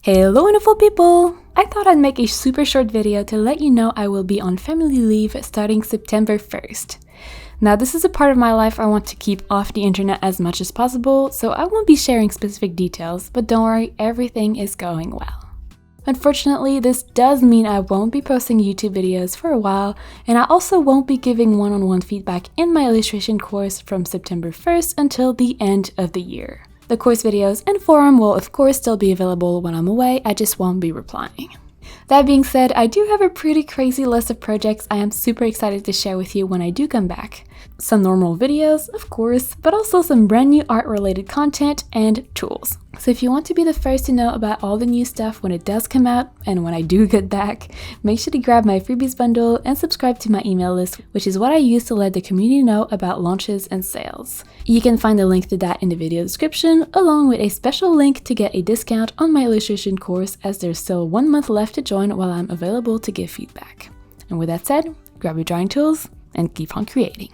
Hello wonderful people! I thought I'd make a super short video to let you know I will be on family leave starting September 1st. Now this is a part of my life I want to keep off the internet as much as possible, so I won't be sharing specific details, but don't worry, everything is going well. Unfortunately, this does mean I won't be posting YouTube videos for a while, and I also won't be giving one-on-one feedback in my illustration course from September 1st until the end of the year. The course videos and forum will of course still be available when I'm away, I just won't be replying. That being said, I do have a pretty crazy list of projects I am super excited to share with you when I do come back. Some normal videos, of course, but also some brand new art related content and tools. So if you want to be the first to know about all the new stuff when it does come out and when I do get back, make sure to grab my freebies bundle and subscribe to my email list, which is what I use to let the community know about launches and sales. You can find the link to that in the video description, along with a special link to get a discount on my illustration course, as there's still 1 month left to join while I'm available to give feedback. And with that said, grab your drawing tools and keep on creating.